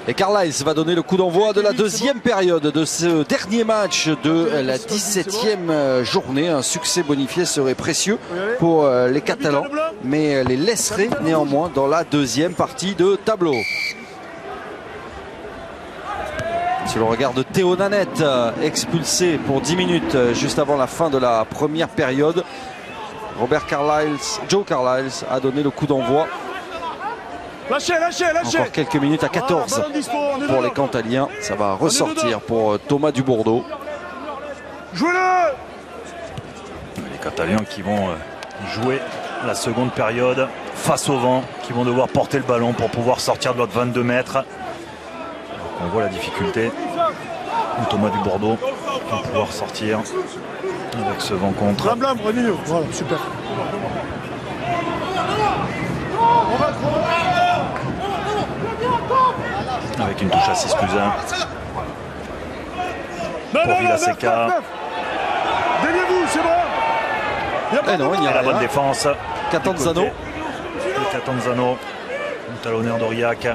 Et Carlisle va donner le coup d'envoi de la deuxième période de ce dernier match de la 17e journée. Un succès bonifié serait précieux pour les Catalans, mais les laisserait néanmoins dans la deuxième partie de tableau. Si l'on regarde Théo Nanette, expulsé pour 10 minutes juste avant la fin de la première période, Joe Carlisle a donné le coup d'envoi. Encore quelques minutes à 14 pour les Cantaliens. Ça va ressortir pour Thomas Dubourdeau. Les Cantaliens qui vont jouer la seconde période face au vent, qui vont devoir porter le ballon pour pouvoir sortir de l'autre 22 mètres. On voit la difficulté. Thomas Dubourdeau va pouvoir sortir avec ce vent contre. Voilà, super. Avec une touche à 6+1 pour Villaseca. Déliez-vous, c'est bon. Et non, il y a la bonne défense. Catanzano. Catanzano, le talonneur d'Aurillac.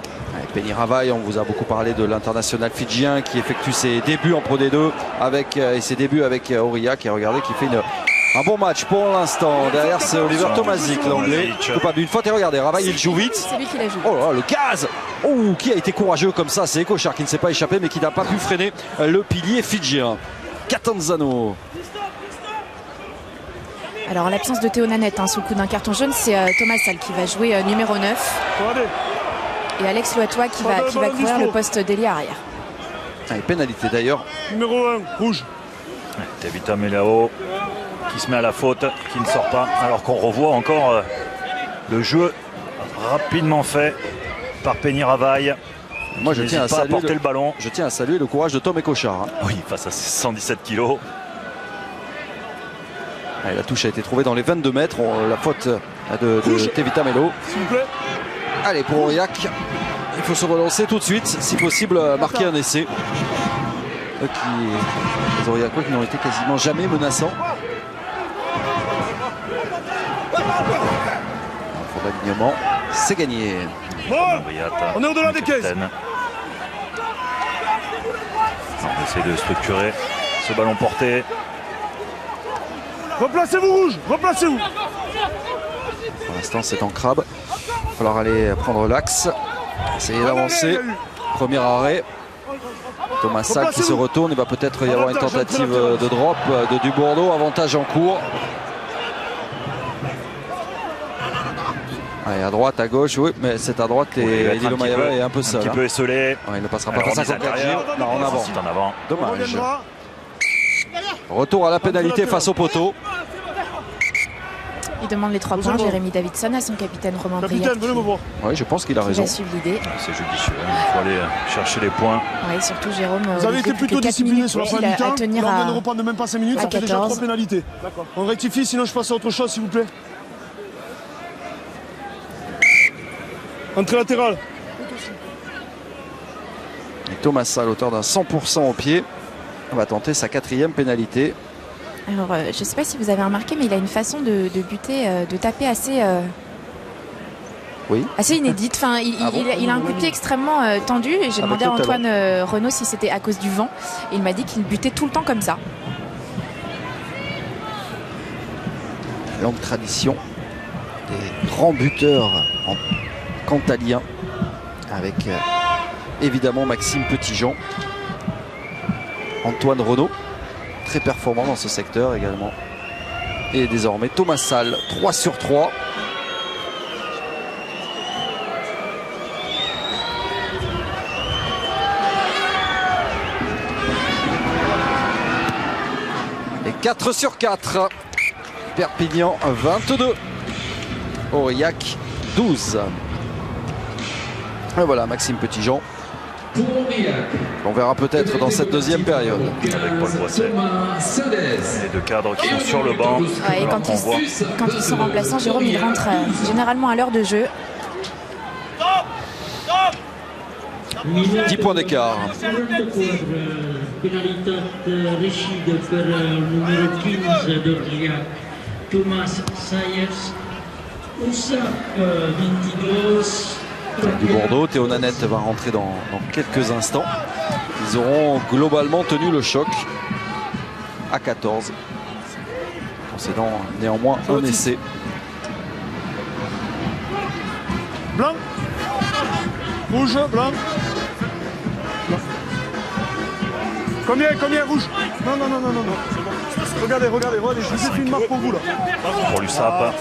Penny Ravaille, on vous a beaucoup parlé de l'international fidjien qui effectue ses débuts en Pro D2 et ses débuts avec Aurillac. Et regardez qui fait un bon match pour l'instant. Derrière, c'est Oliver Tomasic, l'anglais. Coupable d'une faute. Et regardez, Ravaille, il joue vite. C'est lui qui l'a joué. Oh là, le gaz. Oh, qui a été courageux comme ça? C'est Ecochard qui ne s'est pas échappé, mais qui n'a pas pu freiner le pilier fidjien. Catanzano. Alors, l'absence de Théo Nanette sous le coup d'un carton jaune, c'est Thomas Salle qui va jouer numéro 9. Et Alex Loitois qui va couvrir le poste d'ailier arrière. Pénalité d'ailleurs. Numéro 1, rouge. Tevita Melao qui se met à la faute, qui ne sort pas, alors qu'on revoit encore le jeu rapidement fait par Penny Ravaille. Moi je tiens à saluer porter le ballon. Je tiens à saluer le courage de Tom Ecochard. Oui, face à 117 kilos. La touche a été trouvée dans les 22 mètres. La faute de Tevita Melo. S'il vous plaît. Allez, pour Aurillac, il faut se relancer tout de suite, si possible marquer un essai. Les Aurillacois qui n'ont été quasiment jamais menaçants. Pour l'alignement, c'est gagné. Bon, on est au-delà des caisses. On essaie de structurer ce ballon porté. Replacez-vous rouge, replacez-vous. Pour l'instant, c'est en crabe. Il va falloir aller prendre l'axe, essayer d'avancer. Premier arrêt. Thomas Salle qui se retourne. Il va peut-être y avoir une tentative de drop de Dubourdeau. Avantage en cours. Allez, à droite, à gauche, oui, mais c'est à droite et Edilo Mayava est un peu seul. Un petit peu esselé. Ouais, il ne passera pas face à Convergir. Non, en avant. En avant. Dommage. Retour à la pénalité face au poteau. Il demande les 3 points, Jérémy Davidson, à son capitaine Romain Briac. Oui, je pense qu'il a raison. Il va suivre l'idée. C'est judicieux, il faut aller chercher les points. Oui, surtout Jérôme. Vous avez été plutôt discipliné sur la fin du temps. Tenir Là, on vient de reprendre de même pas 5 minutes, ça fait déjà 3 pénalités. On rectifie, sinon je passe à autre chose, s'il vous plaît. Entrée latérale. Et Thomas Salle, auteur d'un 100% au pied, va tenter sa 4e pénalité. Alors, je ne sais pas si vous avez remarqué, mais il a une façon de buter, de taper assez, oui. assez inédite. Enfin, il a un coup de pied extrêmement tendu. Et j'ai demandé à Antoine Renaud si c'était à cause du vent. Et il m'a dit qu'il butait tout le temps comme ça. Longue tradition des grands buteurs en cantalien avec évidemment Maxime Petitjean, Antoine Renaud, très performant dans ce secteur également, et désormais Thomas Salle, 3 sur 3. Et 4 sur 4. Perpignan 22, Aurillac 12. Et voilà Maxime Petitjean. On verra peut-être dans cette deuxième période. Avec Paul Boisset. Les deux cadres qui sont sur le banc. Ouais, et quand ils sont remplaçants, Jérôme, il rentre généralement à l'heure de jeu. 10 points d'écart. Recide per il numero 15 d'Aurillac, Thomas Sayers, USAP 22, du Bordeaux. Théo Nanette va rentrer dans quelques instants. Ils auront globalement tenu le choc à 14, concédant néanmoins un essai. Blanc. Rouge, blanc. Combien rouge? Non. Regardez, je vous ai fait une marque pour vous là. Pour l'USAP.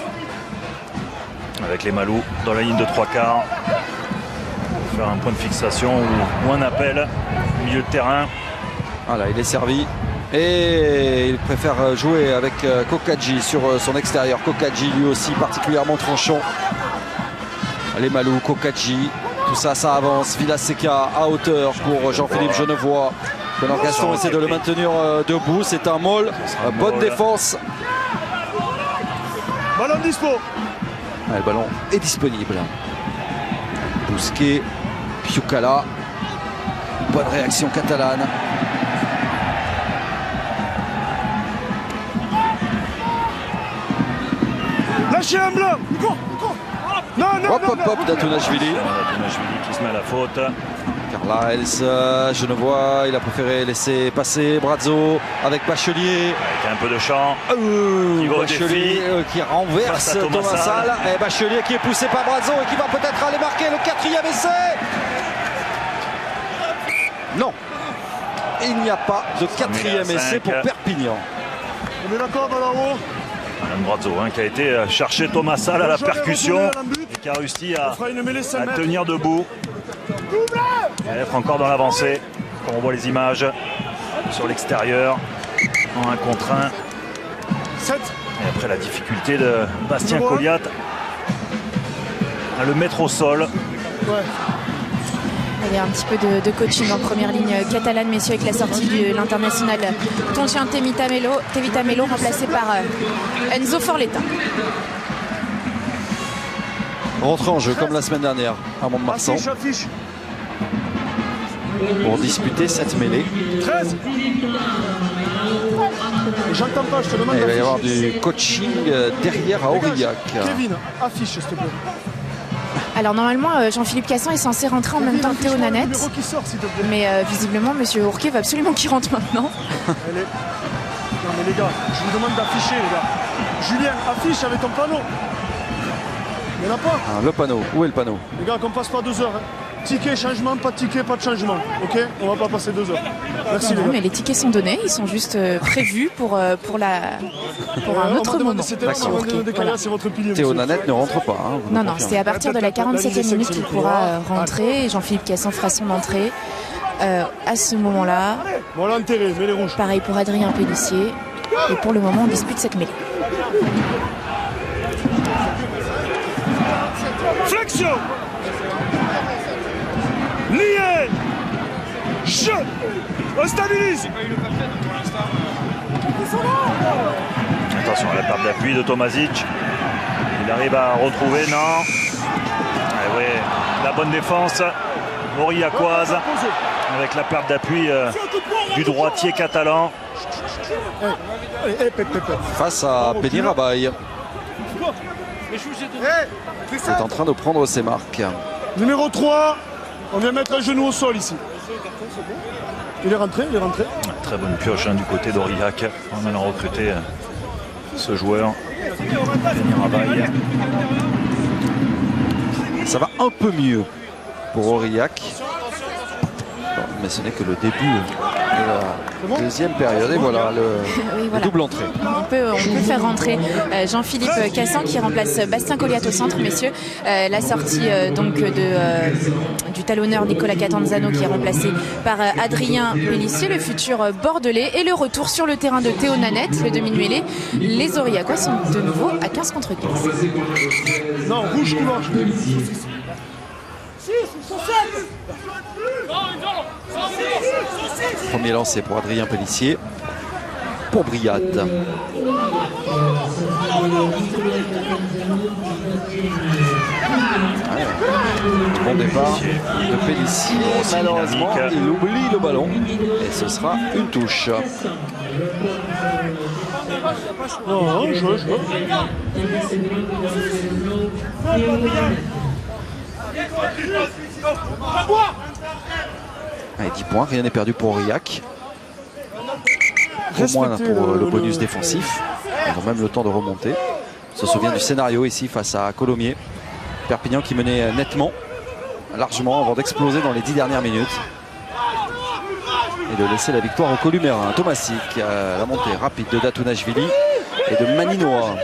Avec les Malous dans la ligne de 3/4. Faire un point de fixation ou un appel au milieu de terrain. Voilà, il est servi. Et il préfère jouer avec Kokadji sur son extérieur. Kokadji lui aussi particulièrement tranchant. Les Malous, Kokadji, tout ça, ça avance. Villaseca à hauteur pour Jean-Philippe Genevois. Connor Gaston essaie de le maintenir debout. C'est un maul. Bonne défense. Ballon dispo. Le ballon est disponible. Bousquet, Piukala. Bonne réaction catalane. Lâchez un blanc. Non. Hop, Datonashvili. Datonashvili qui se met à la faute. Carlisle, Genevois, il a préféré laisser passer Brazzo avec Bachelier. Avec un peu de champ. Bachelier qui renverse Thomas Salle. Et Bachelier qui est poussé par Brazzo et qui va peut-être aller marquer le 4e essai. Non. Il n'y a pas de 4e essai pour Perpignan. On est d'accord là-haut. Alain Brazzo qui a été chercher Thomas Salle à la percussion et qui a réussi à tenir debout. Et être encore dans l'avancée. Quand on voit les images sur l'extérieur en 1 contre 1. 7. Et après la difficulté de Bastien Colliat à le mettre au sol. Ouais. Il y a un petit peu de coaching en première ligne catalane, messieurs, avec la sortie de l'international Tontien Tevita Melo, remplacé par Enzo Forletta. Rentré en jeu comme la semaine dernière à Mont-de-Marsan pour disputer cette mêlée. 13. J'entends pas, je te demande. Et il va y avoir du coaching derrière à Aurillac. Kevin, affiche s'il te plaît. Alors normalement, Jean-Philippe Cassan est censé rentrer en même temps que Théo Nanette. Mais visiblement, Monsieur Ourquet va absolument qu'il rentre maintenant. Non mais les gars, je vous demande d'afficher les gars. Julien, affiche avec ton panneau. Il n'y en a pas. Le panneau, où est le panneau? Les gars, qu'on passe pas 2 heures. Hein. Ticket, changement, pas de ticket, pas de changement. Ok, on va pas passer 2 heures. Merci les gars. Mais les tickets sont donnés, ils sont juste prévus pour un autre moment. Voilà. Théo Nanette ne rentre pas. Hein, non, c'est à partir de la 47e minute qu'il pourra rentrer. Jean-Philippe Cassan fera son entrée. À ce moment-là, bon, l'enterré, mais les rouges. Pareil pour Adrien Pellissier. Et pour le moment, on dispute cette mêlée. Flexion. Lié. Je. On stabilise. Attention à la perte d'appui de Tomazic. Il arrive à retrouver, non. Et oui, la bonne défense aurillacoise avec la perte d'appui du droitier catalan. Face à Penirabaï. C'est en train de prendre ses marques. Numéro 3, on vient mettre un genou au sol ici. Il est rentré. Très bonne pioche du côté d'Aurillac. On a recruté ce joueur. Penirabaï. Ça va un peu mieux pour Aurillac. Mais ce n'est que le début de la deuxième période. Et voilà le double entrée. On peut faire rentrer Jean-Philippe Cassan qui remplace Bastien Colliat au centre, messieurs. La sortie donc du talonneur Nicolas Catanzano qui est remplacé par Adrien Pellissier, le futur bordelais. Et le retour sur le terrain de Théo Nanette, le demi-mêlée. Les Aurillacois sont de nouveau à 15 contre 15. Non, rouge qui marche. Premier lancé pour Adrien Pellissier. Pour Briade. Bon départ de Pellissier. Malheureusement, il oublie le ballon. Et ce sera une touche. Non, Allez, 10 points, rien n'est perdu pour Aurillac. Au moins pour le bonus défensif. Ils ont même le temps de remonter. On se souvient du scénario ici face à Colomiers. Perpignan qui menait nettement, largement, avant d'exploser dans les 10 dernières minutes. Et de laisser la victoire au Columérin. Tomasic, la montée rapide de Datunashvili et de Maninoa.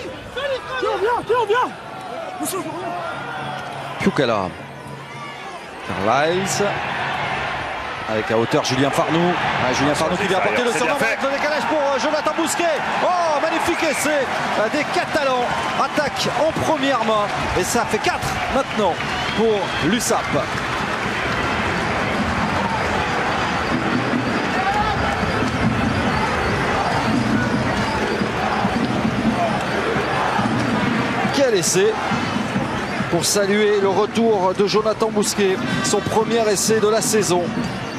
Piukala. Carlisle. Avec à hauteur Julien Farnou. Julien Farnou qui vient porter le centre avec le décalage pour Jonathan Bousquet. Oh, magnifique essai des Catalans. Attaque en première main. Et ça fait 4 maintenant pour l'USAP. Quel essai pour saluer le retour de Jonathan Bousquet. Son premier essai de la saison.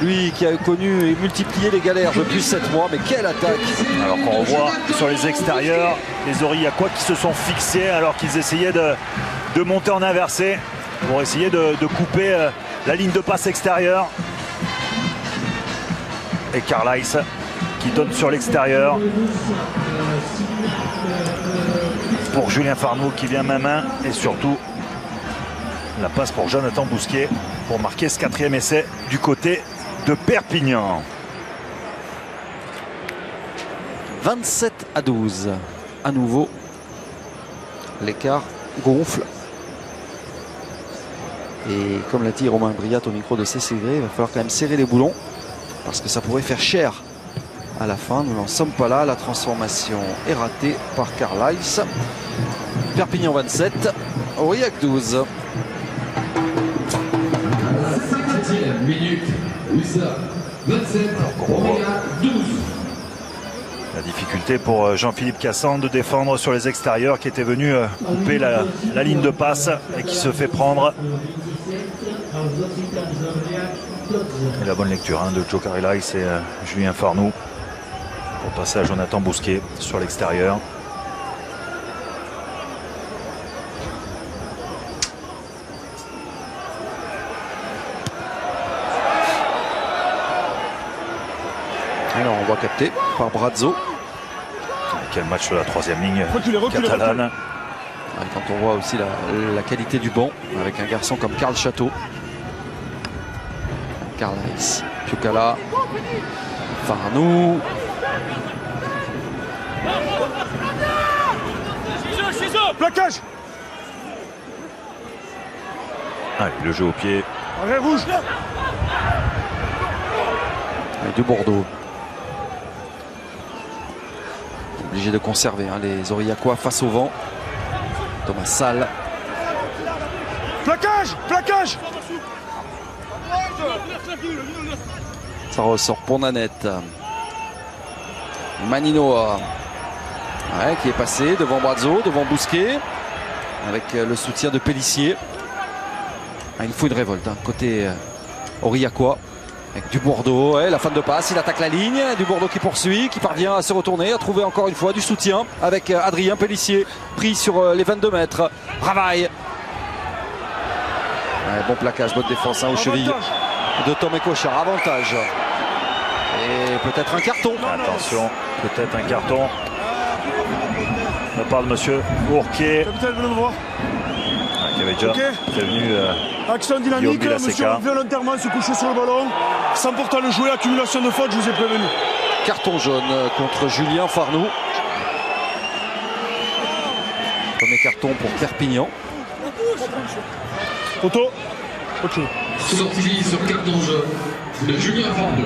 Lui qui a connu et multiplié les galères depuis 7 mois, mais quelle attaque! Alors qu'on revoit sur les extérieurs les Aurillacois qui se sont fixés alors qu'ils essayaient de monter en inversé pour essayer de couper la ligne de passe extérieure. Et Carlisle qui donne sur l'extérieur pour Julien Farnou qui vient main et surtout la passe pour Jonathan Bousquet pour marquer ce 4e essai du côté de Perpignan. 27-12. À nouveau, l'écart gonfle. Et comme l'a dit Romain Briat au micro de CCV, il va falloir quand même serrer les boulons parce que ça pourrait faire cher à la fin. Nous n'en sommes pas là. La transformation est ratée par Carlisle. Perpignan 27, Aurillac 12. Minute, USAP 27, Aurillac 12. La difficulté pour Jean-Philippe Cassan de défendre sur les extérieurs qui était venu couper la ligne de passe et qui se fait prendre. Et la bonne lecture de Joe Carlisle et Julien Farnou pour passer à Jonathan Bousquet sur l'extérieur. Alors on voit capté par Brazzo. Quel match de la 3e ligne catalane. Quand on voit aussi la qualité du banc avec un garçon comme Karl Château. Carlisle, Piukala, Farnou. Plaquage. Allez, le jeu au pied. Arrêt rouge. Avec de Bordeaux. Obligé de conserver les Aurillacois face au vent. Thomas Salle. Plaquage. Plaquage. Ça ressort pour Nanette. Maninoa. Qui est passé devant Brazzo, devant Bousquet. Avec le soutien de Pellissier. Il faut une révolte côté Aurillacois. Avec du Bordeaux, la fin de passe, il attaque la ligne, du Bordeaux qui poursuit, qui parvient à se retourner, à trouver encore une fois du soutien avec Adrien Pellissier, pris sur les 22 mètres. Ravaille. Bon plaquage, bonne défense aux chevilles de Tomé Cochard, avantage. Et peut-être un carton. Attention, peut-être un carton. On parle de monsieur Bourquet. Capitaine, venez me voir. Qui avait déjà prévenu action dynamique, monsieur volontairement se coucher sur le ballon, sans pourtant le jouer, accumulation de fautes, je vous ai prévenu. Carton jaune contre Julien Farnou. Premier carton pour Perpignan. Photo. Sortie sur carton jaune de Julien Farnou.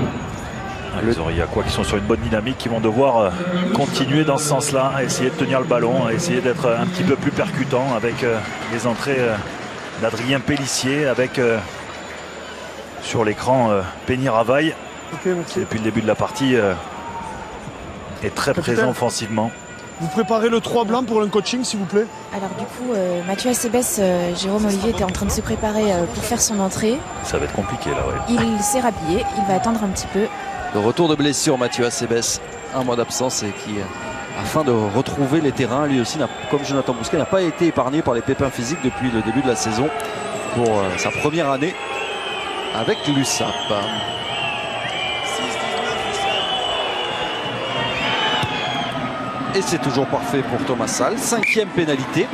Les Aurillacois qui sont sur une bonne dynamique, qui vont devoir continuer dans ce sens-là, à essayer de tenir le ballon, à essayer d'être un petit peu plus percutant avec les entrées d'Adrien Pellissier, avec sur l'écran Penny Ravaille, qui depuis le début de la partie est très présent offensivement. Vous préparez le 3 blanc pour un coaching, s'il vous plaît. Alors du coup, Mathieu Acebes, Jérôme Olivier était en train de se préparer pour faire son entrée. Ça va être compliqué là, ouais. Il s'est rhabillé, il va attendre un petit peu. Le retour de blessure, Mathieu Acebes, un mois d'absence et qui, afin de retrouver les terrains, lui aussi, comme Jonathan Bousquet, n'a pas été épargné par les pépins physiques depuis le début de la saison. pour sa première année avec l'USAP. Et c'est toujours parfait pour Thomas Sall. 5e pénalité.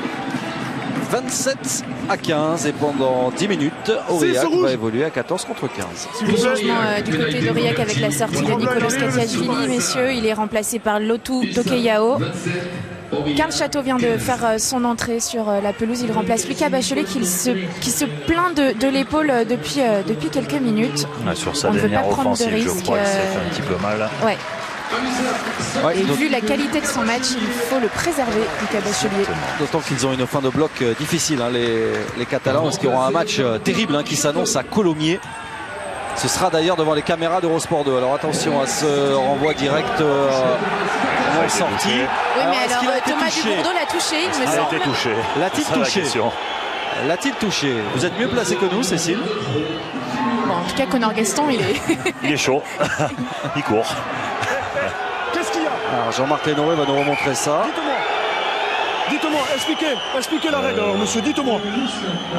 27-15 et pendant 10 minutes, Aurillac va évoluer à 14 contre 15. Changement du côté d'Aurillac avec la sortie de Nicolas Katiashvili, messieurs. Il est remplacé par Lotu Tokeyao. Karl Château vient de faire son entrée sur la pelouse. Il remplace Lucas Bachelet qui se plaint de l'épaule depuis quelques minutes. Sur sa dernière offensive, je crois qu'il s'est fait un petit peu mal. Ouais. Et vu la qualité de son match, il faut le préserver, Lucas Bachelet. D'autant qu'ils ont une fin de bloc difficile, hein, les Catalans, parce qu'il y aura un match terrible qui s'annonce à Colomiers. Ce sera d'ailleurs devant les caméras d'Eurosport 2. Alors attention à ce renvoi direct en sortie. Oui, mais alors Thomas Dubourdeau l'a touché, il me semble. Il a été touché. L'a-t-il touché? L'a-t-il touché? Vous êtes mieux placé que nous, Cécile? Bon, en tout cas, Connor Gaston, il est chaud. Il court. Qu'est-ce qu'il y a? Alors Jean-Marc Lénoré va nous remontrer ça. Dites-moi, expliquez la règle, alors, monsieur, dites-moi.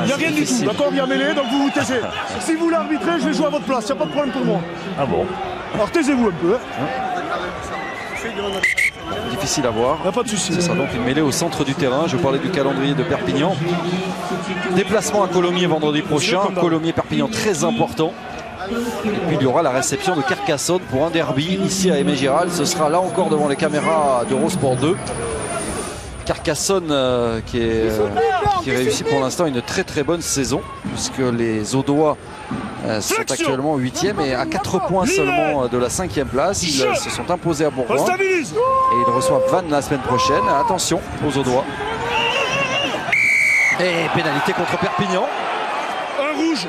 Il n'y a rien du tout, d'accord? Il y a mêlée, donc vous vous taisez. Si vous l'arbitrez, je vais jouer à votre place, il n'y a pas de problème pour moi. Ah bon? Alors taisez-vous un peu. Difficile à voir. Pas de souci. Ce sera donc une mêlée au centre du terrain. Je parlais du calendrier de Perpignan. Déplacement à Colomiers vendredi prochain. Colomiers-Perpignan très important. Et puis il y aura la réception de Carcassonne pour un derby ici à Aimé-Giral. Ce sera là encore devant les caméras d'Eurosport 2. Carcassonne qui réussit pour l'instant une très bonne saison, puisque les Audois sont actuellement 8e et à 4 points seulement de la 5e place. Ils se sont imposés à Bourgoin et ils reçoivent Vannes la semaine prochaine. Attention aux Audois. Et pénalité contre Perpignan. Un rouge.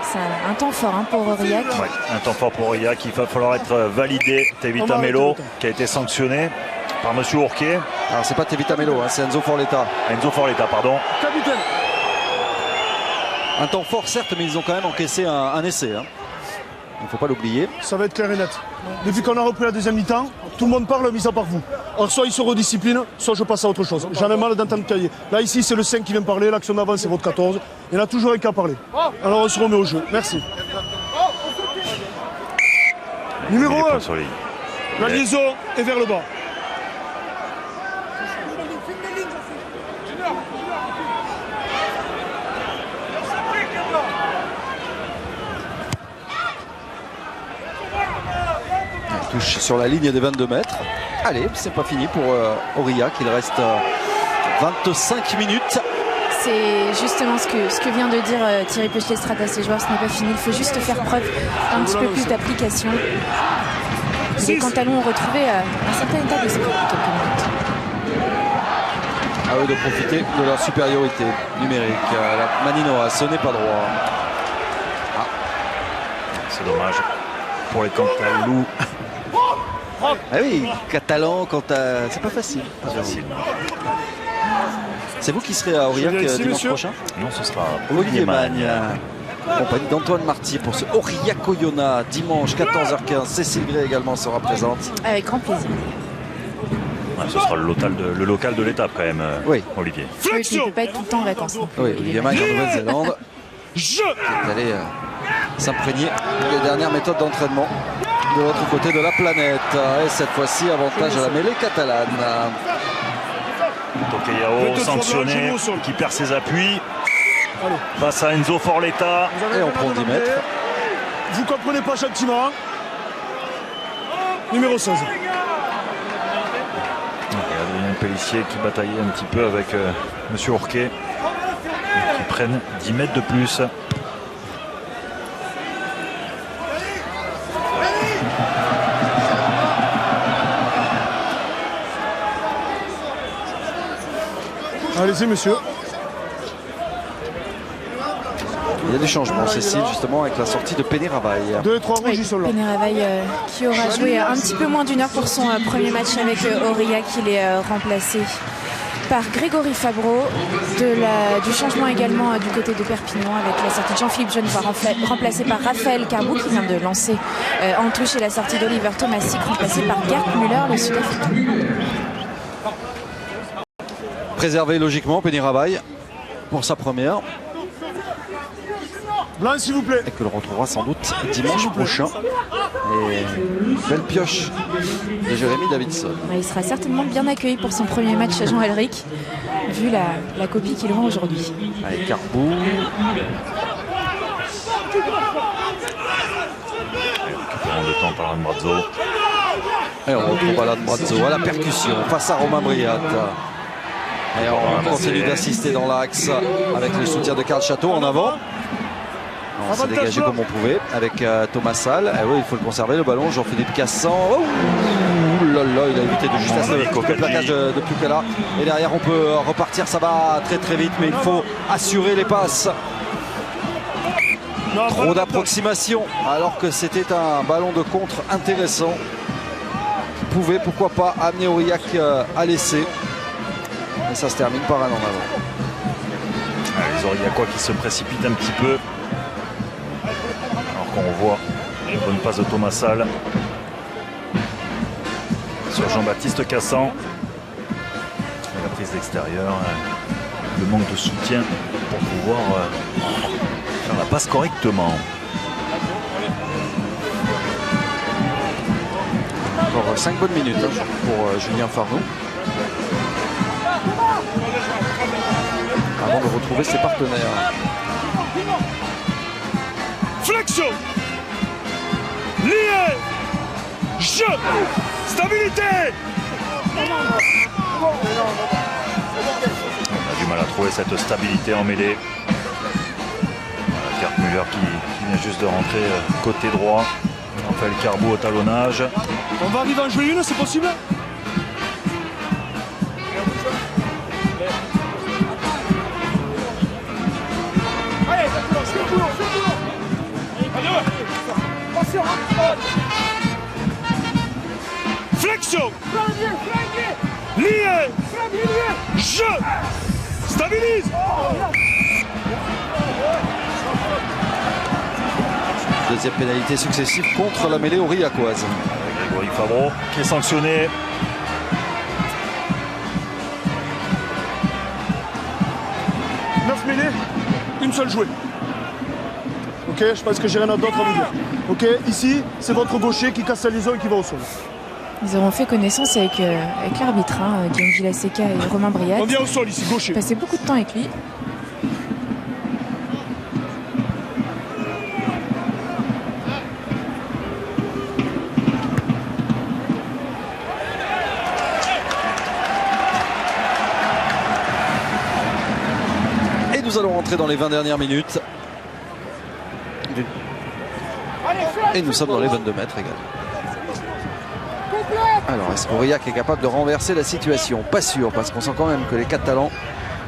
C'est un temps fort pour Aurillac. Ouais, un temps fort pour Aurillac. Il va falloir être validé. Tevita Melo qui a été sanctionné par monsieur Ourquet. Alors c'est pas Tevita Melo, c'est Enzo Forletta. Enzo Forletta, pardon. Capitaine. Un temps fort certes, mais ils ont quand même encaissé un essai. Il ne faut pas l'oublier. Ça va être clair et net. Depuis qu'on a repris la deuxième mi-temps, tout le monde parle, mis à part vous. Alors soit ils se redisciplinent, soit je passe à autre chose. J'en ai mal d'entendre cahier. Là ici c'est le 5 qui vient parler, l'action d'avant c'est votre 14. Il y en a toujours un qui a parlé. Alors on se remet au jeu. Merci. Numéro 1. La liaison est vers le bas. Touche sur la ligne des 22 mètres. Allez, c'est pas fini pour Aurillac. Il reste 25 minutes. C'est justement ce que vient de dire Thierry Pechet-Strat à ses joueurs. Ce n'est pas fini. Il faut juste faire preuve d'un petit peu plus d'application. Les Cantalons ont retrouvé un certain état d'esprit depuis quelques minutes. À eux de profiter de leur supériorité numérique. Maninoa, ce n'est pas droit. C'est dommage pour les Cantalous. Ah oui, Catalan, c'est pas facile. C'est vous qui serez à Aurillac dimanche prochain? Non, ce sera Olivier Magne. Compagnie d'Antoine Marty pour ce Aurillac-Oyonnax dimanche 14h15. Cécile Gray également sera présente. Avec grand plaisir. Ouais, ce sera le local de l'étape quand même, oui. Olivier. Oui, il ne peut pas être tout le temps en vacances. Oui, Olivier Magne en Nouvelle-Zélande. Qui est allé s'imprégner des dernières méthodes d'entraînement de l'autre côté de la planète. Et cette fois-ci, avantage à la mêlée catalane. Tokeyao sanctionné, qui perd ses appuis. Face à Enzo Forletta. Et on prend 10 mètres. Vous comprenez pas gentiment. Numéro 16. Adrien Pellissier qui bataillait un petit peu avec monsieur Ourquet. Qui prennent 10 mètres de plus. Allez-y, monsieur. Il y a des changements, Cécile, justement, avec la sortie de Pénéravaille. 2 et 3 rouges, ils sont là. Pénéravaille qui aura joué un petit peu moins d'une heure pour son premier match avec Aurillac. Il est remplacé par Grégory Fabreau. Du changement également du côté de Perpignan avec la sortie de Jean-Philippe Genevoix remplacé par Raphaël Carbou qui vient de lancer en touche, et la sortie d'Oliver Tomasic remplacé par Gerd Müller, le Sud-Africain. Préservé logiquement Pénéravaille pour sa première. Blanc, s'il vous plaît. Et que l'on retrouvera sans doute dimanche prochain. Et belle pioche de Jérémy Davidson. Il sera certainement bien accueilli pour son premier match à Jean-Elric, vu la copie qu'il rend aujourd'hui. Allez, Carbou. Récupérant de temps par Brazzo. Et on retrouve Alan Brazzo à la percussion face à Romain Briat. Et on continue d'assister dans l'axe avec le soutien de Karl Château en avant. On s'est dégagé comme on pouvait avec Thomas Salle. Et oui, il faut le conserver, le ballon. Jean-Philippe Cassan. Oh là là, il a évité de justesse le plaquage de Pukala. Et derrière, on peut repartir. Ça va très très vite, mais il faut assurer les passes. Trop d'approximation, alors que c'était un ballon de contre intéressant. Qui pouvait, pourquoi pas, amener Aurillac à l'essai. Et ça se termine par un en avant. Les Aurillacois qui se précipitent un petit peu. Alors qu'on voit une bonne passe de Thomas Salle sur Jean-Baptiste Cassan. Et la prise d'extérieur, le manque de soutien pour pouvoir faire la passe correctement. Encore 5 bonnes minutes pour Julien Farneau. Avant de retrouver ses partenaires. Flexion. Lié. Jeu. Stabilité. On a du mal à trouver cette stabilité en mêlée. Voilà, Gerd Müller qui vient juste de rentrer côté droit. Raphaël Carbou au talonnage. On va arriver à en jouer une, c'est possible? Flexion. Lié. Jeu. Stabilise. Deuxième pénalité successive contre la mêlée aurillacoise. Grégory Favreau qui est sanctionné. Mêlée, une seule jouée. Ok, je pense que j'ai rien d'autre à vous dire. Ok, ici, c'est votre gaucher qui casse la liaison et qui va au sol. Ils auront fait connaissance avec l'arbitre, Guillaume Gilaseca et Romain Briat. On vient au sol ici, gaucher. Passé beaucoup de temps avec lui. Nous allons rentrer dans les 20 dernières minutes. Et nous sommes dans les 22 mètres également. Alors, est-ce qu'Aurillac est capable de renverser la situation? Pas sûr, parce qu'on sent quand même que les Catalans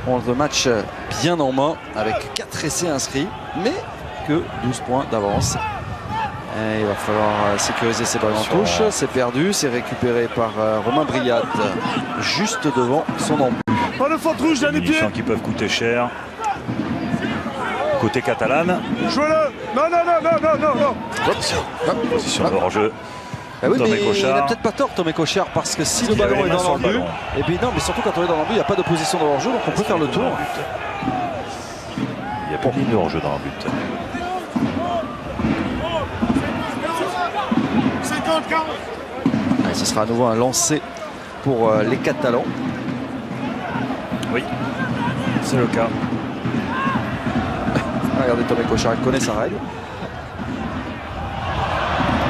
ont le match bien en main, avec 4 essais inscrits, mais que 12 points d'avance. Et il va falloir sécuriser ces ballons en touche. C'est perdu, c'est récupéré par Romain Briat, juste devant son embut. Pas de faute rouge, dans les pieds. Qui peuvent coûter cher. Côté catalane. Jouez-le. Non. Position de hors-jeu. Ah oui, Tomé mais Cochard. il n'a peut-être pas tort, Tomé Cochard, parce que si le ballon est dans l'embut, et puis non, mais surtout quand on est dans l'embut, il n'y a pas de position de hors-jeu, donc on peut faire le tour. Il n'y a pas de ligne de hors-jeu dans le but. 50-40. Ce sera à nouveau un lancer pour les Catalans. Oui, c'est le cas. Regardez, Tomé Cochard, il connaît sa règle.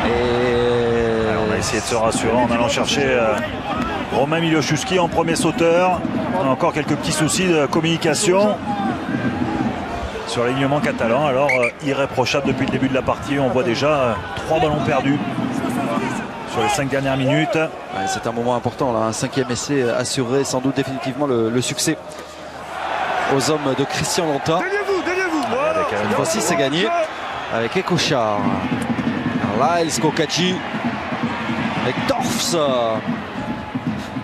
Et on a essayé de se rassurer en allant chercher Romain Miloszewski en premier sauteur. On a encore quelques petits soucis de communication sur l'alignement catalan. Alors irréprochable depuis le début de la partie. On voit déjà 3 ballons perdus sur les 5 dernières minutes. Ouais, c'est un moment important là, un 5e essai assurerait sans doute définitivement le succès aux hommes de Christian Lonta. Déliez-vous. Voilà. Cette fois-ci c'est gagné avec Ekochar. Lyles Kokachi avec Torfs.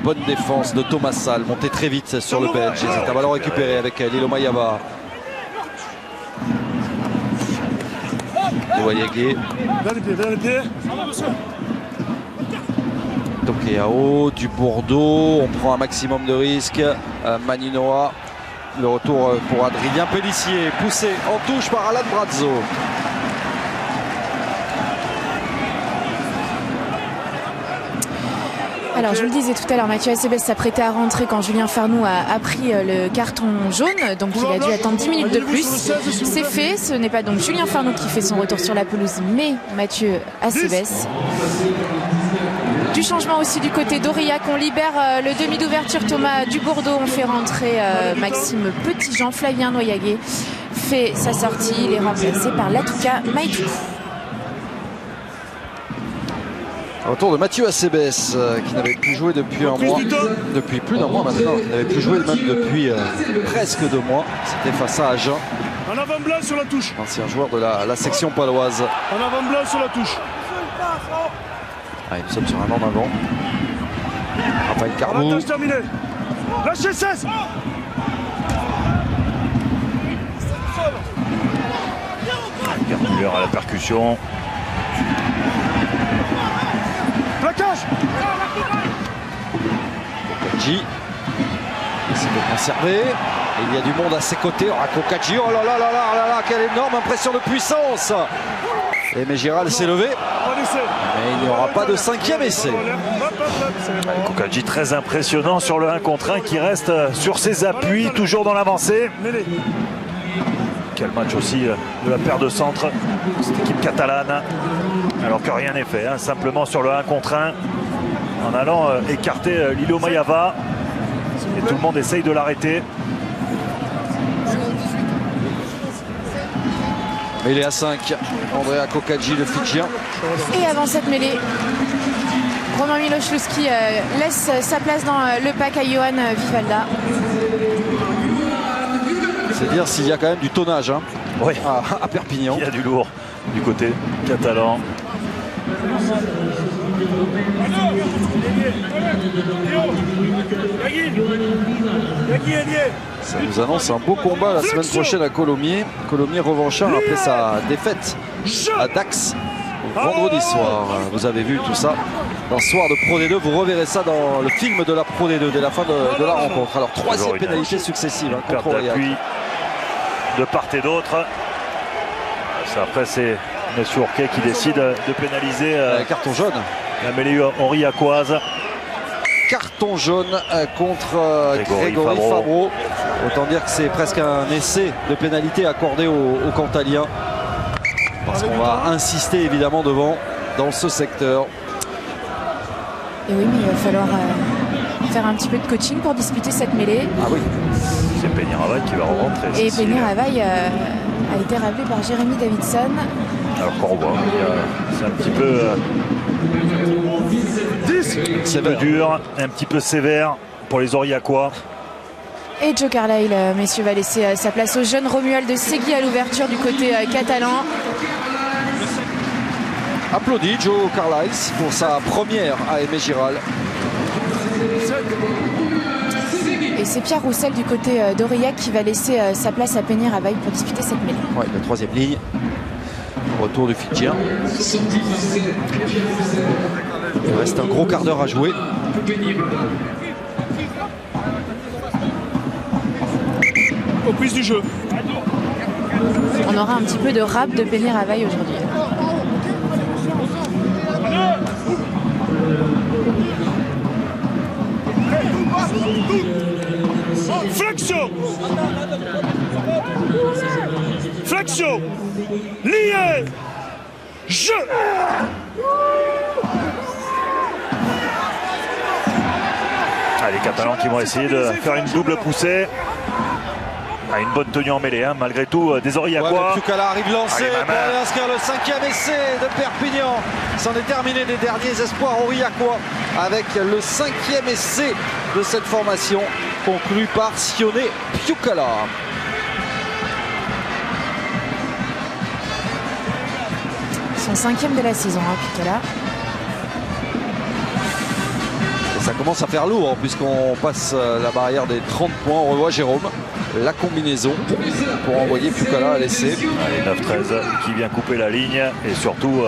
Bonne défense de Thomas Salle, monté très vite sur le bench. C'est un ballon récupéré avec Lilo Mayava. Douayagé. Dans les pieds. Tokeao, du Bordeaux, on prend un maximum de risques. Maninoa Le retour pour Adrien Pellissier, poussé en touche par Alan Brazzo. Alors je vous le disais tout à l'heure, Mathieu Acebes s'apprêtait à rentrer quand Julien Farnoux a pris le carton jaune, donc il a dû attendre 10 minutes de plus. C'est fait, ce n'est pas donc Julien Farnoux qui fait son retour sur la pelouse, mais Mathieu Acebes. Du changement aussi du côté d'Aurillac, on libère le demi d'ouverture Thomas Dubourdeau, on fait rentrer Maxime Petitjean, Flavien Noyaguet fait sa sortie, il est remplacé par Latouka Maïtou. Retour de Mathieu Acebes qui n'avait plus joué depuis un mois, depuis plus d'un mois maintenant, qui n'avait plus joué même depuis presque 2 mois. C'était face à Agen. En avant blanc sur la touche. Ancien joueur de la section paloise. En avant blanc sur la touche. Allez, nous sommes sur un an d'avant. Raphaël Carbou. Avantage terminé. Lâchez 16. Garde à la percussion. Plaquage. Kokadji essaie de conserver. Et il y a du monde à ses côtés. Kokadji, oh là là là là là là, quelle énorme impression de puissance. Et Mégiral s'est levé. Mais il n'y aura pas de 5e essai. Kokadji très impressionnant sur le 1 contre 1 qui reste sur ses appuis, toujours dans l'avancée. Quel match aussi de la paire de centre, cette équipe catalane. Alors que rien n'est fait, hein, simplement sur le 1 contre 1, en allant écarter Lilo Mayava. Et tout le monde essaye de l'arrêter. Il est à 5. Andrea Kokadji, le Fidjien. Et avant cette mêlée, Romain Miloslowski laisse sa place dans le pack à Johan Vivalda. C'est dire s'il y a quand même du tonnage hein, oui. à Perpignan. Il y a du lourd du côté catalan. Ça nous annonce un beau combat la semaine prochaine à Colomiers. Colomiers revanchard après sa défaite à Dax vendredi soir. Vous avez vu tout ça dans ce soir de Pro D2. Vous reverrez ça dans le film de la Pro D2 dès la fin de la rencontre. Alors 3e pénalité successive hein, contre Aurillac. De part et d'autre. Après c'est M. Ourquet qui décide de pénaliser carton jaune. La mêlée aurillacoise. Carton jaune contre Grégory Fabreau. Autant dire que c'est presque un essai de pénalité accordé aux Cantaliens. Parce qu'on va insister évidemment devant dans ce secteur. Et oui, mais il va falloir faire un petit peu de coaching pour disputer cette mêlée. Ah oui. C'est Penny Ravaille qui va rentrer. Et Penny Ravaille a été rappelé par Jérémy Davidson. Alors qu'on revoit, c'est un petit peu dur, un petit peu sévère pour les Aurillacois. Et Joe Carlyle, messieurs, va laisser sa place au jeune Romuald Segui à l'ouverture du côté catalan. Applaudit Joe Carlyle pour sa première à Aimé Giral. Et c'est Pierre Roussel du côté d'Aurillac qui va laisser sa place à Penny Ravaille pour disputer cette mêlée. Ouais, la 3e ligne. Retour du Fidjien. Il reste un gros quart d'heure à jouer. Aux prises du jeu. On aura un petit peu de rap de Penny Ravaille aujourd'hui. Flexion. Flexion. Lié. Jeu. Les Catalans qui vont essayer de faire une double poussée. Une bonne tenue en mêlée, hein, malgré tout, des Aurillacois. Pucala arrive lancé pour aller inscrire le 5e essai de Perpignan. C'en est terminé des derniers espoirs aurillacois avec le 5e essai de cette formation conclu par Sione Pucala. Son 5e de la saison, hein, Pucala. Ça commence à faire lourd puisqu'on passe la barrière des 30 points. On revoit Jérôme, la combinaison pour envoyer Pucala à l'essai. Allez, 9-13 qui vient couper la ligne et surtout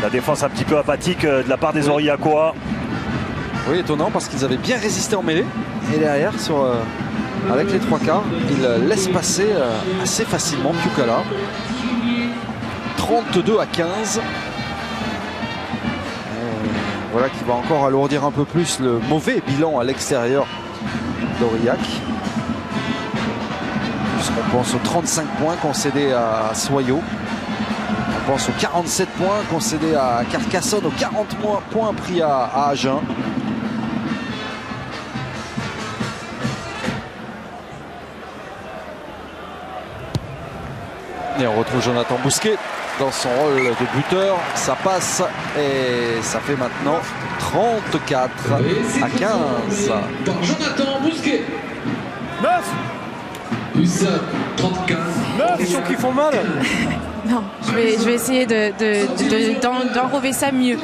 la défense un petit peu apathique de la part des Aurillacois. Oui, étonnant parce qu'ils avaient bien résisté en mêlée et derrière sur avec les 3/4. Il laisse passer assez facilement Piukala. 32-15. Voilà qui va encore alourdir un peu plus le mauvais bilan à l'extérieur d'Aurillac. Puisqu'on pense aux 35 points concédés à Soyaux. On pense aux 47 points concédés à Carcassonne, aux 40 points pris à Agen. Et on retrouve Jonathan Bousquet dans son rôle de buteur. Ça passe et ça fait maintenant 34 à 15. Par Jonathan Bousquet. 9. USAP 34. 9. Ils sont qui font mal. Non, je vais essayer d'enrober ça mieux.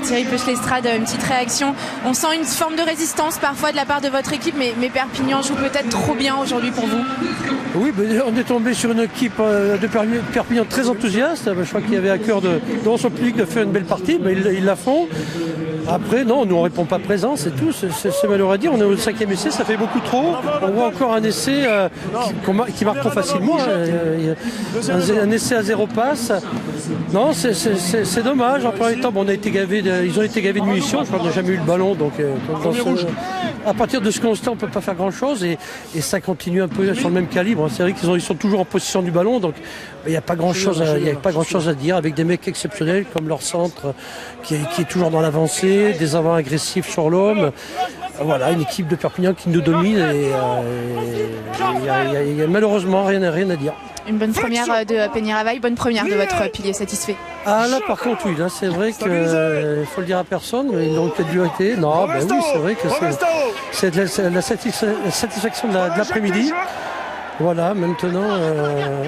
Thierry Peuch-Lestrade, une petite réaction. On sent une forme de résistance parfois de la part de votre équipe, mais Perpignan joue peut-être trop bien aujourd'hui pour vous. Oui, on est tombé sur une équipe de Perpignan très enthousiaste. Je crois qu'il y avait à cœur dans son public de faire une belle partie, mais ils la font. Après, non, nous on répond pas présent, c'est tout. C'est malheureux à dire. On est au 5e essai, ça fait beaucoup trop. On voit encore un essai qui marque trop facilement. Un essai à 0 passe. Non, c'est dommage. En premier temps, on a été ils ont été gavés de munitions. Je crois qu'on n'a jamais eu le ballon. Donc, à partir de ce constat, on ne peut pas faire grand-chose. Et ça continue un peu sur le même calibre. C'est vrai qu'ils sont toujours en possession du ballon. Donc, il n'y a pas grand-chose à dire. Avec des mecs exceptionnels comme leur centre qui est toujours dans l'avancée, des avants agressifs sur l'homme. Voilà, une équipe de Perpignan qui nous domine. Et il y a malheureusement rien à dire. Une bonne première de Peñaravaille, bonne première de votre pilier, satisfait? Ah là par contre oui, là c'est vrai que il faut le dire à personne, mais ils l'ont peut-être dû arrêter. Non, ben oui, c'est vrai que c'est la satisfaction de l'après-midi. Voilà, maintenant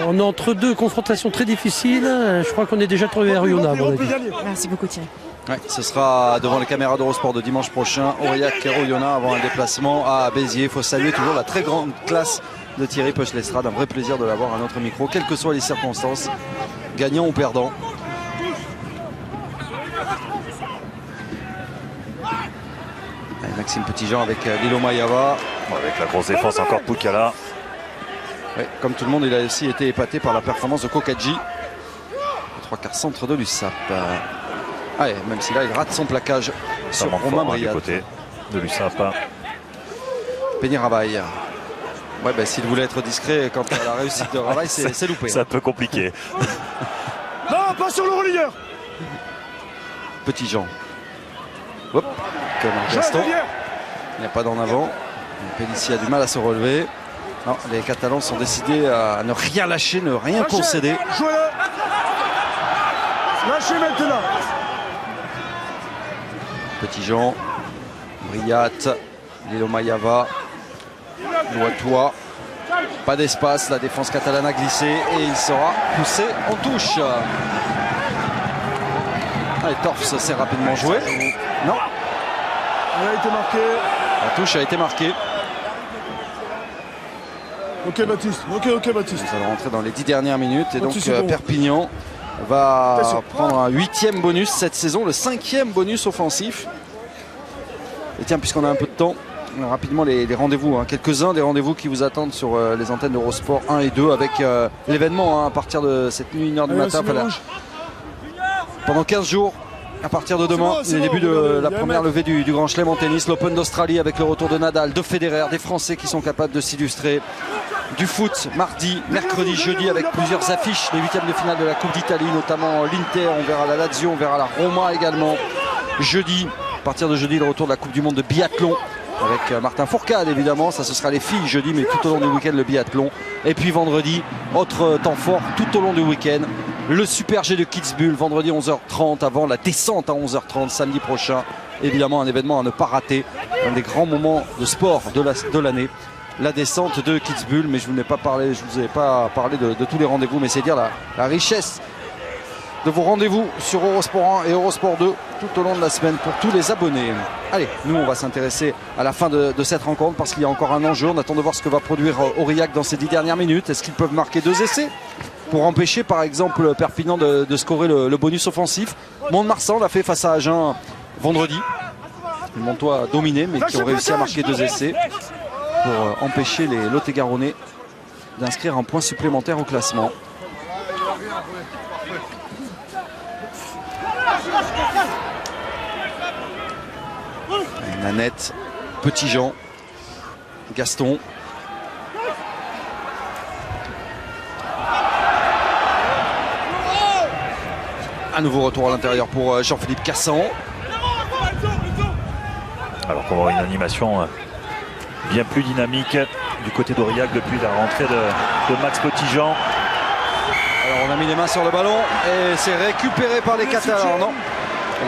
on est entre deux confrontations très difficiles. Je crois qu'on est déjà trouvé à Riona. Merci beaucoup Thierry. Ouais, ce sera devant les caméras d'Eurosport de dimanche prochain. Aurillac et Oyonnax avant un déplacement à Béziers. Il faut saluer toujours la très grande classe de Thierry Peuch-Lestrade. Un vrai plaisir de l'avoir à notre micro, quelles que soient les circonstances, gagnant ou perdant. Allez, Maxime Petitjean avec Lilo Mayava. Avec la grosse défense encore Piukala. Ouais, comme tout le monde, il a aussi été épaté par la performance de Kokadji. Le 3/4 centre de l'USAP. Allez, même si là il rate son plaquage sur Romain Briat. Du côté de l'USAP. Peñaravaille. Ouais, ben, s'il voulait être discret quant à la réussite de Ravaille, c'est loupé. C'est un peu compliqué. Non, pas sur le relayeur. Petitjean. Hop, comme un Gaston. Il n'y a pas d'en avant. Pellissier a du mal à se relever. Non, les Catalans sont décidés à ne rien lâcher, ne rien concéder. Jouez-le. Lâchez maintenant. Petitjean, Briat, Lilo Mayava, Louatoua. Pas d'espace, la défense catalane a glissé et il sera poussé en touche. Allez, Torfs s'est rapidement joué. Non. Elle a été marquée. La touche a été marquée. Ok Baptiste, ok Baptiste. Nous allons rentrer dans les 10 dernières minutes et donc bon. Perpignan va prendre un 8e bonus cette saison, le 5e bonus offensif. Et tiens, puisqu'on a un peu de temps, rapidement les rendez-vous, quelques-uns des rendez-vous qui vous attendent sur les antennes d'Eurosport 1 et 2 avec l'événement à partir de cette nuit 1h du matin. Pendant 15 jours, à partir de demain, les débuts de la première levée du Grand Chelem en tennis, l'Open d'Australie avec le retour de Nadal, de Federer, des Français qui sont capables de s'illustrer. Du foot mardi, mercredi, jeudi avec plusieurs affiches, les 8e de finale de la Coupe d'Italie, notamment l'Inter, on verra la Lazio, on verra la Roma également. Jeudi, à partir de jeudi, le retour de la Coupe du Monde de biathlon avec Martin Fourcade évidemment, ça ce sera les filles jeudi, mais tout au long du week-end le biathlon. Et puis vendredi, autre temps fort tout au long du week-end, le Super G de Kitzbühel, vendredi 11h30 avant la descente à 11h30 samedi prochain. Évidemment un événement à ne pas rater, un des grands moments de sport de l'année. La descente de Kitzbühel, mais je ne vous ai pas parlé, de tous les rendez-vous, mais c'est dire la richesse de vos rendez-vous sur Eurosport 1 et Eurosport 2 tout au long de la semaine pour tous les abonnés. Allez, nous on va s'intéresser à la fin de cette rencontre parce qu'il y a encore un enjeu. On attend de voir ce que va produire Aurillac dans ces 10 dernières minutes. Est-ce qu'ils peuvent marquer 2 essais pour empêcher par exemple Perpignan de scorer le bonus offensif? Mont-de-Marsan l'a fait face à Agen vendredi. Le Montois a dominé mais qui ont réussi à marquer 2 essais. pour empêcher les Lot-et-Garonnais d'inscrire un point supplémentaire au classement. Nanette, Petit-Jean, Gaston. Un nouveau retour à l'intérieur pour Jean-Philippe Cassan. Alors qu'on va avoir une animation bien plus dynamique du côté d'Aurillac depuis la rentrée de Max Petit-Jean. Alors on a mis les mains sur le ballon et c'est récupéré par les Catalans. Non,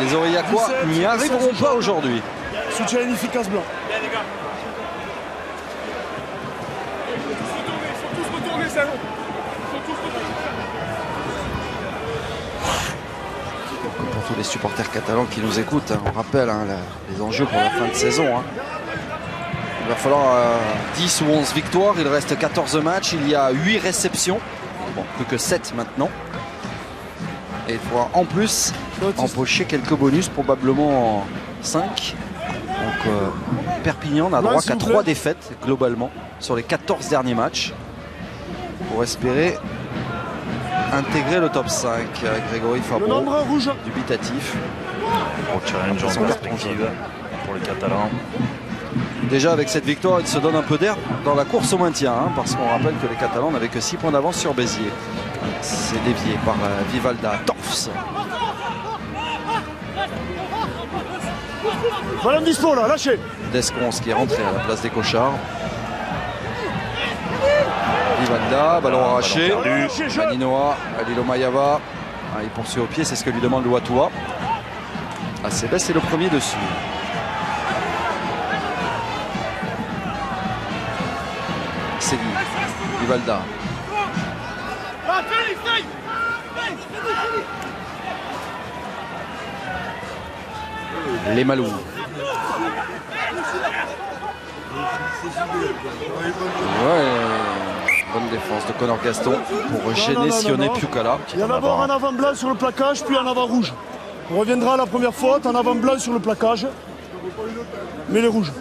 les Aurillacois n'y arriveront pas aujourd'hui. Soutien inefficace blanc. Pour tous les supporters catalans qui nous écoutent, on rappelle les enjeux pour la fin de saison. Il va falloir 10 ou 11 victoires, il reste 14 matchs, il y a 8 réceptions, bon, plus que 7 maintenant. Et il faudra en plus empocher quelques bonus, probablement 5. Donc Perpignan n'a droit qu'à 3 défaites globalement sur les 14 derniers matchs pour espérer intégrer le top 5. Grégory Fabreau, dubitatif. Gros challenge en perspective pour les Catalans. Déjà avec cette victoire, il se donne un peu d'air dans la course au maintien, parce qu'on rappelle que les Catalans n'avaient que 6 points d'avance sur Béziers. C'est dévié par Vivalda. Torfs. Voilà le dispo là, lâchez. Descons qui est rentré à la place des Cochards. Vivalda, ballon arraché. Maninoa, Alilo Mayava. Il poursuit au pied, c'est ce que lui demande Louatoua. Acebes c'est le premier dessus. Segui, Vivalda. Les Malous. Ouais, bonne défense de Connor Gaston pour gêner Sionnet Piukala. Il y en a d'abord un avant blanc sur le plaquage, puis un avant rouge. On reviendra à la première faute, un avant blanc sur le plaquage, mais les rouges.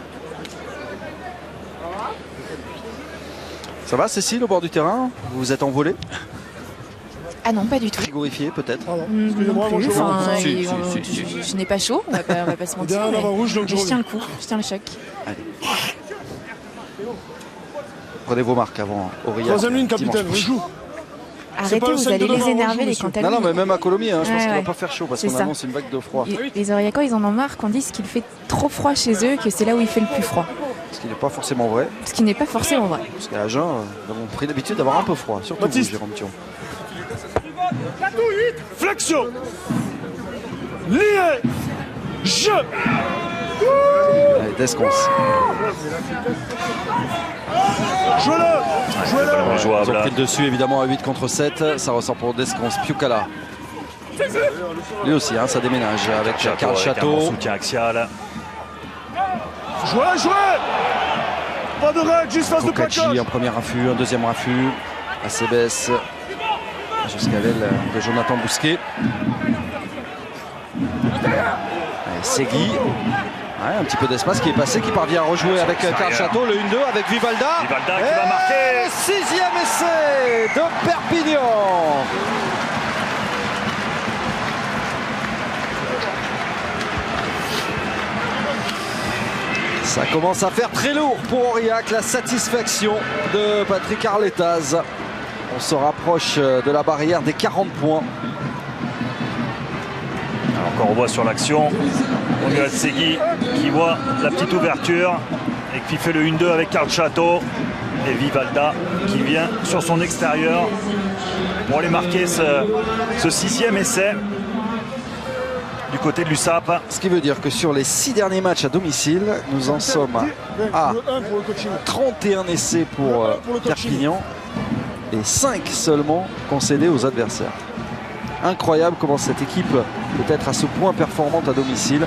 Ça va Cécile au bord du terrain? Vous vous êtes envolé? Ah non, pas du tout. Frigorifié peut-être? Excusez-moi, Non plus. moi, Enfin, Si, je n'ai pas chaud, on va pas se mentir. Il y a un Mais avant rouge, donc je tiens le coup, je tiens le choc. Allez. Prenez vos marques avant Aurillac. Troisième ligne, capitaine, on joue. Arrêtez, pas le vous cinq allez de les devant, énerver rouge, les monsieur. Cantalons. Non, mais même à Colomiers, je pense qu'il Ouais. va pas faire chaud parce C'est qu'on ça. annonce une vague de froid. Les Aurillacois, ils en ont marre qu'on dise qu'il fait trop froid chez eux, que c'est là où il fait le plus froid. Ce qui n'est pas forcément vrai. Ce qui n'est pas forcément vrai. Parce qu'à Agen, nous avons pris l'habitude d'avoir un peu froid. Surtout vous, Baptiste. Jérôme Thion. Flexion. Lié. Je. Allez, Descons. Jouez-le. Jouez-le. Ballon Ils ont jouable. pris le dessus évidemment à 8 contre 7. Ça ressort pour Descons. Piukala. Lui aussi, ça déménage avec Karl Avec un Château. bon soutien axial. Jouez. Pas de règle, juste face de Kokachi, plaquage. un premier affût, un deuxième affût. Acebes jusqu'à l'aile de Jonathan Bousquet. Allez, Segui. Ouais, un petit peu d'espace qui est passé, qui parvient à rejouer avec Karl Château. Le 1-2 avec Vivalda. Vivalda qui va marquer. 6e essai de Perpignan. Ça commence à faire très lourd pour Aurillac, la satisfaction de Patrick Arletaz. On se rapproche de la barrière des 40 points. Alors qu'on revoit sur l'action, on a Segui qui voit la petite ouverture et qui fait le 1-2 avec Karl Château. Et Vivalda qui vient sur son extérieur pour aller marquer ce 6e essai du côté de l'USAP. Ce qui veut dire que sur les 6 derniers matchs à domicile, nous en sommes à Le 1 pour le coaching. 31 essais pour Perpignan et 5 seulement concédés aux adversaires. Incroyable comment cette équipe peut être à ce point performante à domicile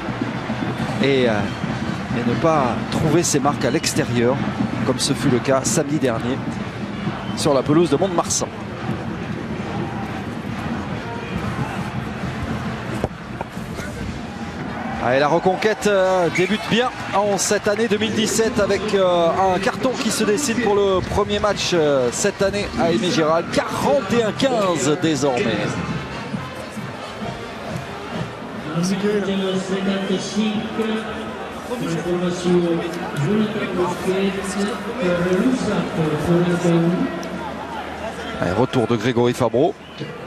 et ne pas trouver ses marques à l'extérieur, comme ce fut le cas samedi dernier sur la pelouse de Mont-de-Marsan. Allez, la reconquête débute bien en cette année 2017 avec un carton qui se dessine pour le premier match cette année à Aimé Giral. 41-15 désormais. Allez, retour de Grégory Fabreau.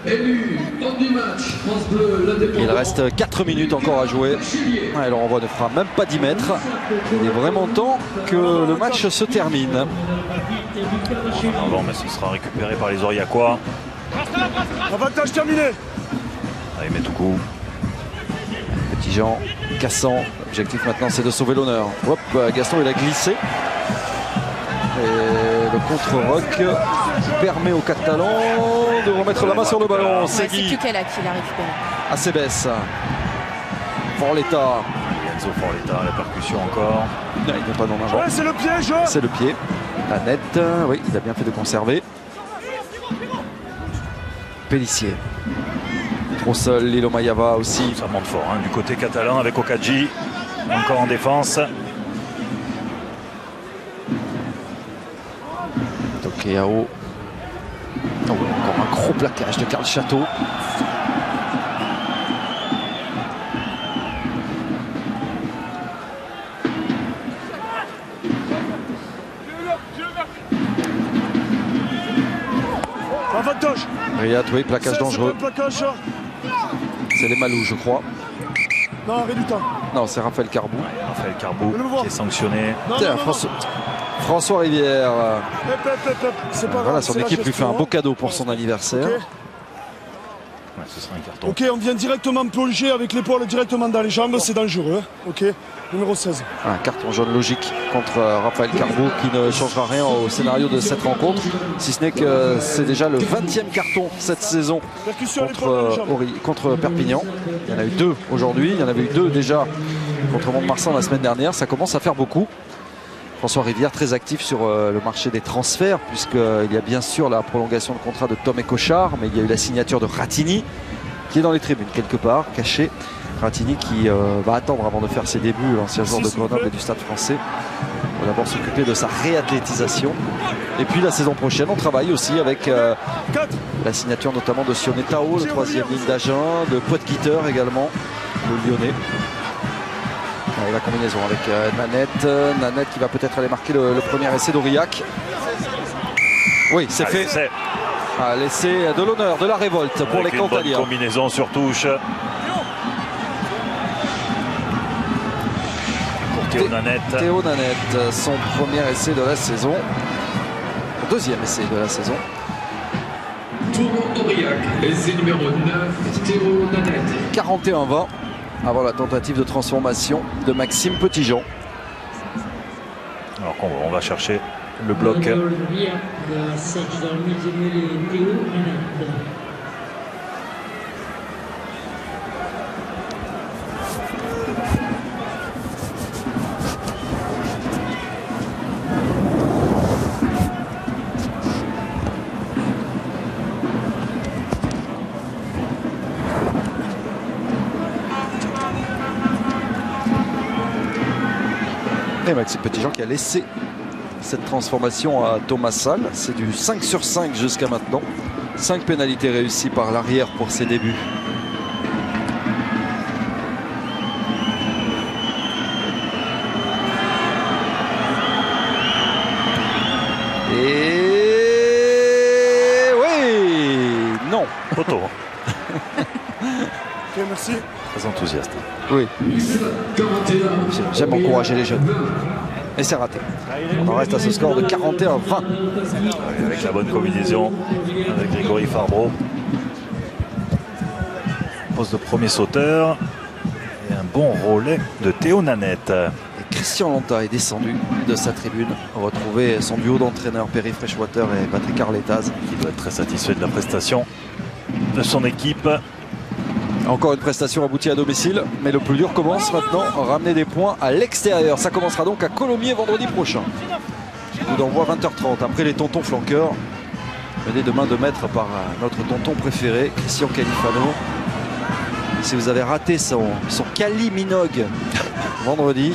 Il reste 4 minutes encore à jouer. Allez, le renvoi ne fera même pas 10 mètres. Il est vraiment temps que le match se termine. Non, mais ce sera récupéré par les Aurillacois. Avantage terminé. Allez, Metoukou. Petit Jean, Cassan. L'objectif maintenant, c'est de sauver l'honneur. Hop, Gaston, il a glissé. Et le contre-rock permet aux Catalans de remettre la main sur le ballon. C'est Kukela qui l'a récupéré. Acebes. Forletta. Enzo Forletta, la percussion encore. Non, il n'est pas dans l'avant. Ouais, c'est le piège. C'est le pied. La nette. Oui, il a bien fait de conserver. Pellissier. Trop seul, Lilo Mayava aussi. Ça monte fort hein, du côté catalan avec Okadji. Encore en défense. Tokeao. Oh, encore un gros plaquage de Karl Château. Avantage. Riyad, oui, plaquage dangereux. C'est les Malous, je crois. Non, arrête du temps. Non, c'est Raphaël Carbou. Raphaël Carbou qui est sanctionné. Tiens, François Rivière. Voilà, son équipe lui fait un beau cadeau pour son anniversaire. Okay. Ouais, ce sera un carton. Ok, on vient directement plonger avec l'épaule directement dans les jambes, c'est dangereux. Hein. Ok, numéro 16. Un carton jaune logique contre Raphaël Carbou qui ne changera rien au scénario de cette rencontre, si ce n'est que c'est déjà le 20e carton cette saison contre Perpignan. Il y en a eu 2 aujourd'hui, il y en avait eu 2 déjà contre Mont-de-Marsan la semaine dernière, ça commence à faire beaucoup. François Rivière très actif sur le marché des transferts puisqu'il y a bien sûr la prolongation de contrat de Tom Cochard, mais il y a eu la signature de Ratini qui est dans les tribunes quelque part, caché. Ratini qui va attendre avant de faire ses débuts, l'ancien joueur de Grenoble et du Stade français. On va d'abord s'occuper de sa réathlétisation. Et puis la saison prochaine, on travaille aussi avec la signature notamment de Sioné Tao, le 3e ligne d'Agen, de Poitguiter également, le Lyonnais. Et la combinaison avec Nanette. Nanette qui va peut-être aller marquer le premier essai d'Aurillac. Oui, c'est fait. L'essai de l'honneur, de la révolte pour les Cantaliens. Combinaison sur touche. Pour Théo Nanette. Théo Nanette, son premier essai de la saison. Deuxième essai de la saison. Tournant Aurillac, essai numéro 9, Théo Nanette. 41-20. Avant la tentative de transformation de Maxime Petitjean. Alors qu'on va chercher le bloc. Et Maxime Petitjean qui a laissé cette transformation à Thomas Salle. C'est du 5 sur 5 jusqu'à maintenant. 5 pénalités réussies par l'arrière pour ses débuts. Et oui, non. Photo. Ok, merci. Très enthousiaste. Oui. J'aime encourager les jeunes. Et c'est raté. On en reste à ce score de 41-20. Avec la bonne combinaison avec Grégory Fabreau. Poste de premier sauteur. Et un bon relais de Théo Nanette. Et Christian Lanta est descendu de sa tribune. Retrouver son duo d'entraîneurs Perry Freshwater et Patrick Arletaz. Qui doit être très satisfait de la prestation de son équipe. Encore une prestation aboutie à domicile, mais le plus dur commence maintenant, ramener des points à l'extérieur. Ça commencera donc à Colomiers vendredi prochain. Coup d'envoi 20h30, après les tontons flanqueurs, menés de main de maître par notre tonton préféré, Christian Califano. Si vous avez raté son Kali Minogue vendredi,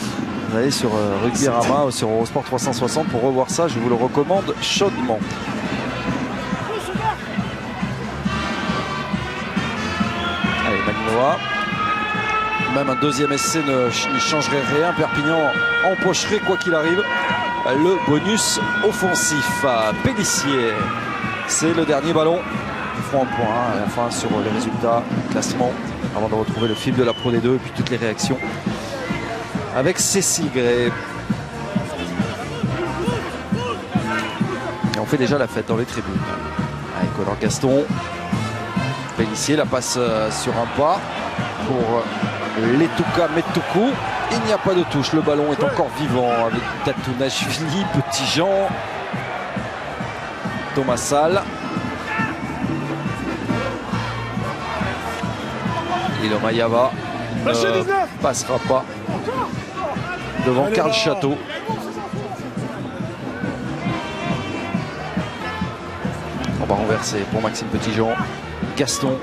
vous allez sur Rugby Rama ou sur Eurosport 360 pour revoir ça. Je vous le recommande chaudement. Allez, Malinois. Même un deuxième essai ne changerait rien. Perpignan empocherait quoi qu'il arrive le bonus offensif. Pélissier, c'est le dernier ballon. Ils feront un point à la fin sur les résultats, classement, avant de retrouver le fil de la Pro D2 et puis toutes les réactions avec Cécile Gray. Et on fait déjà la fête dans les tribunes. Avec Connor Gaston. Pélissier, la passe sur un pas pour Letuka Metuku. Il n'y a pas de touche, le ballon est encore vivant avec Tatounashvili, Petit-Jean, Thomas Salle. Lilo Mayava ne passera pas devant Karl Château. On va renverser pour Maxime Petit-Jean. Gaston.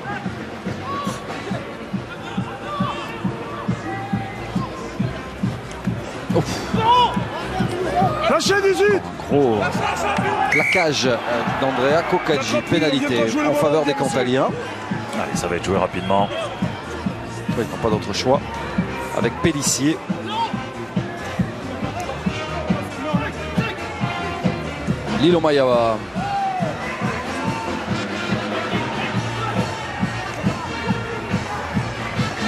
Lâchez 18. Gros claquage d'Andrea Kokadji. Pénalité en faveur des Cantaliens. Allez, ça va être joué rapidement. Ils n'ont pas d'autre choix. Avec Pélissier. Lilo Mayava.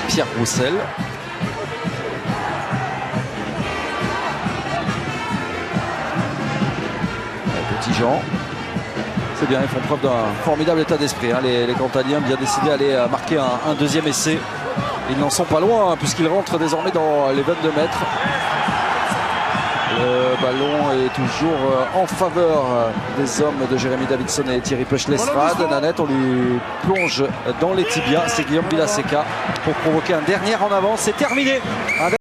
Pierre Roussel. Petit-Jean. C'est bien, ils font preuve d'un formidable état d'esprit. Hein. Les Cantaliens bien décidés à aller marquer un deuxième essai. Ils n'en sont pas loin hein, puisqu'ils rentrent désormais dans les 22 mètres. Le ballon est toujours en faveur des hommes de Jérémy Davidson et Thierry Peuch-Lesrad. Nanette, on lui plonge dans les tibias. C'est Guillaume Villaseca pour provoquer un dernier en avant. C'est terminé.